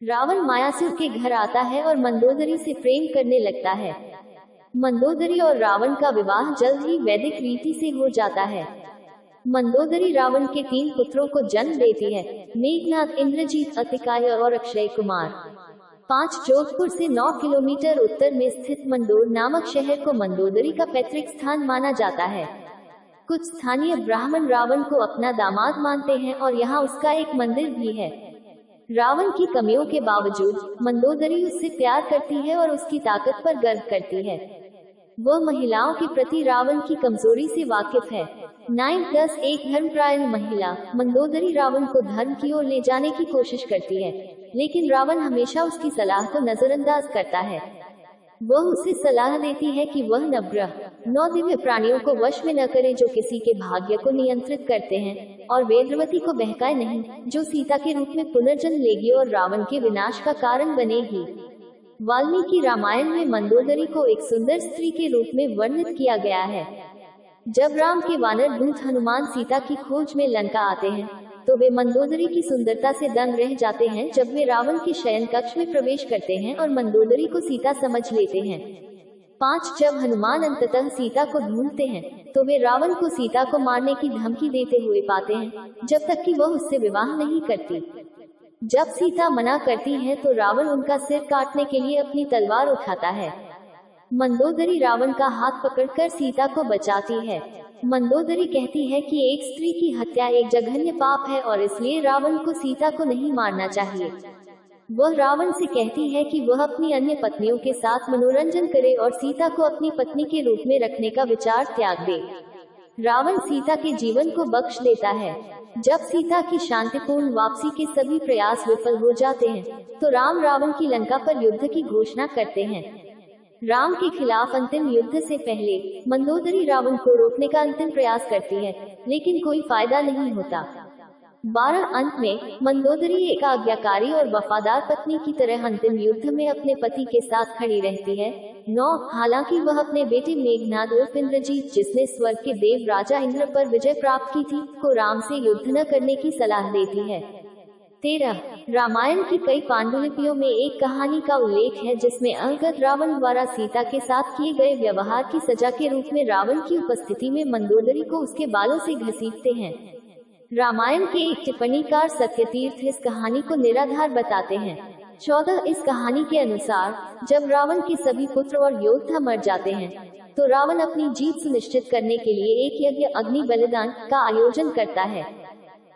रावण मायासुर के घर आता है और मंदोदरी से प्रेम करने लगता है। मंदोदरी और रावण का विवाह जल्द ही वैदिक रीति से हो जाता है। मंदोदरी रावण के 3 पुत्रों को जन्म देती है, मेघनाद, इंद्रजीत, अतिकाय और अक्षय कुमार। 5 जोधपुर से 9 किलोमीटर उत्तर में स्थित मंदोर नामक शहर को मंदोदरी का पैतृक स्थान माना जाता है। कुछ स्थानीय ब्राह्मण रावण को अपना दामाद मानते हैं और यहाँ उसका एक मंदिर भी है। रावण की कमियों के बावजूद मंदोदरी उससे प्यार करती है और उसकी ताकत पर गर्व करती है। वह महिलाओं के प्रति रावण की कमजोरी से वाकिफ है। 9+1 धर्मपरायण महिला मंदोदरी रावण को धर्म की ओर ले जाने की कोशिश करती है, लेकिन रावण हमेशा उसकी सलाह को नजरअंदाज करता है। वह उसे सलाह देती है कि वह नवग्रह 9 दिव्य प्राणियों को वश में न करे जो किसी के भाग्य को नियंत्रित करते हैं, और वेदवती को बहकाए नहीं जो सीता के रूप में पुनर्जन्म लेगी और रावण के विनाश का कारण बनेगी। वाल्मीकि रामायण में मंदोदरी को एक सुंदर स्त्री के रूप में वर्णित किया गया है। जब राम के वानर दूत हनुमान सीता की खोज में लंका आते हैं तो वे मंदोदरी की सुंदरता से दंग रह जाते हैं। जब वे रावण के शयन कक्ष में प्रवेश करते हैं और मंदोदरी को सीता समझ लेते हैं। 5 जब हनुमान अंततः सीता को ढूंढते हैं तो वे रावण को सीता को मारने की धमकी देते हुए पाते हैं, जब तक कि वह उससे विवाह नहीं करती। जब सीता मना करती है तो रावण उनका सिर काटने के लिए अपनी तलवार उठाता है। मंदोदरी रावण का हाथ पकड़कर सीता को बचाती है। मंदोदरी कहती है कि एक स्त्री की हत्या एक जघन्य पाप है और इसलिए रावण को सीता को नहीं मारना चाहिए। वह रावण से कहती है कि वह अपनी अन्य पत्नियों के साथ मनोरंजन करे और सीता को अपनी पत्नी के रूप में रखने का विचार त्याग दे। रावण सीता के जीवन को बख्श देता है। जब सीता की शांतिपूर्ण वापसी के सभी प्रयास विफल हो जाते हैं तो राम रावण की लंका पर युद्ध की घोषणा करते हैं। राम के खिलाफ अंतिम युद्ध से पहले मंदोदरी रावण को रोकने का अंतिम प्रयास करती है, लेकिन कोई फायदा नहीं होता। 12 अंत में मंदोदरी एक आज्ञाकारी और वफादार पत्नी की तरह अंतिम युद्ध में अपने पति के साथ खड़ी रहती है। 9 हालांकि वह अपने बेटे मेघनाद उर्फ इंद्रजीत, जिसने स्वर्ग के देव राजा इंद्र पर विजय प्राप्त की थी, को राम से युद्ध न करने की सलाह देती है। 13 रामायण की कई पांडुलिपियों में एक कहानी का उल्लेख है जिसमें अंगद रावण द्वारा सीता के साथ किए गए व्यवहार की सजा के रूप में रावण की उपस्थिति में मंदोदरी को उसके बालों से घसीटते हैं। रामायण के एक टिप्पणीकार सत्यतीर्थ इस कहानी को निराधार बताते हैं। 14 इस कहानी के अनुसार जब रावण के सभी पुत्र और योद्धा मर जाते हैं तो रावण अपनी जीत सुनिश्चित करने के लिए एक यज्ञ अग्नि बलिदान का आयोजन करता है।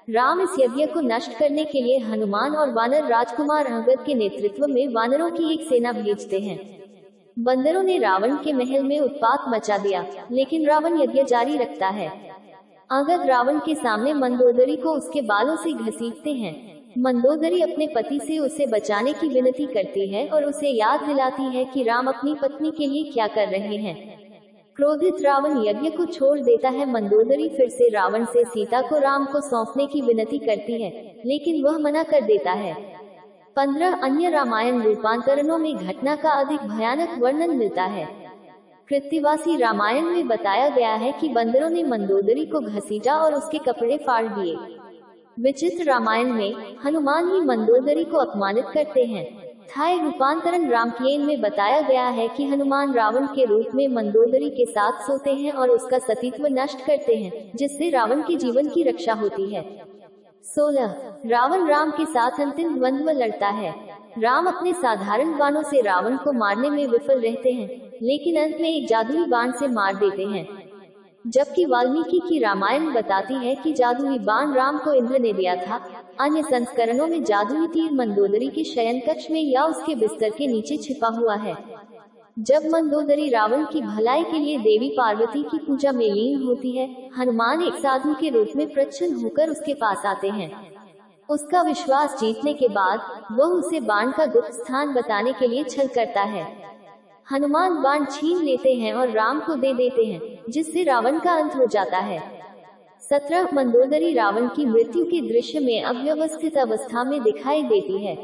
राम इस यज्ञ को नष्ट करने के लिए हनुमान और वानर राजकुमार अंगद के नेतृत्व में वानरों की एक सेना भेजते हैं। बंदरों ने रावण के महल में उत्पात मचा दिया, लेकिन रावण यज्ञ जारी रखता है। अंगद रावण के सामने मंदोदरी को उसके बालों से घसीटते हैं। मंदोदरी अपने पति से उसे बचाने की विनती करती है और उसे याद दिलाती है कि राम अपनी पत्नी के लिए क्या कर रहे हैं। क्रोधित रावण यज्ञ को छोड़ देता है। मंदोदरी फिर से रावण से सीता को राम को सौंपने की विनती करती है, लेकिन वह मना कर देता है। 15 अन्य रामायण रूपांतरणों में घटना का अधिक भयानक वर्णन मिलता है। कृत्तिवासी रामायण में बताया गया है कि बंदरों ने मंदोदरी को घसीटा और उसके कपड़े फाड़ दिए। विचित्र रामायण में हनुमान ही मंदोदरी को अपमानित करते हैं। थाई रूपांतरण रामकियन में बताया गया है कि हनुमान रावण के रूप में मंदोदरी के साथ सोते हैं और उसका सतीत्व नष्ट करते हैं, जिससे रावण के जीवन की रक्षा होती है। 16 रावण राम के साथ अंतिम द्वंद्व लड़ता है। राम अपने साधारण बाणों से रावण को मारने में विफल रहते हैं, लेकिन अंत में एक जादुई बाण से मार देते हैं। जबकि वाल्मीकि की रामायण बताती है कि जादुई बाण राम को इंद्र ने दिया था। अन्य संस्करणों में जादुई तीर मंदोदरी के शयन कक्ष में या उसके बिस्तर के नीचे छिपा हुआ है। जब मंदोदरी रावण की भलाई के लिए देवी पार्वती की पूजा में लीन होती है, हनुमान एक साधु के रूप में प्रच्छन्न होकर उसके पास आते हैं। उसका विश्वास जीतने के बाद वह उसे बाण का गुप्त स्थान बताने के लिए छल करता है। हनुमान बाण छीन लेते हैं और राम को दे देते हैं, जिससे रावण का अंत हो जाता है। 17 मंदोदरी रावण की मृत्यु के दृश्य में अव्यवस्थित अवस्था में दिखाई देती है।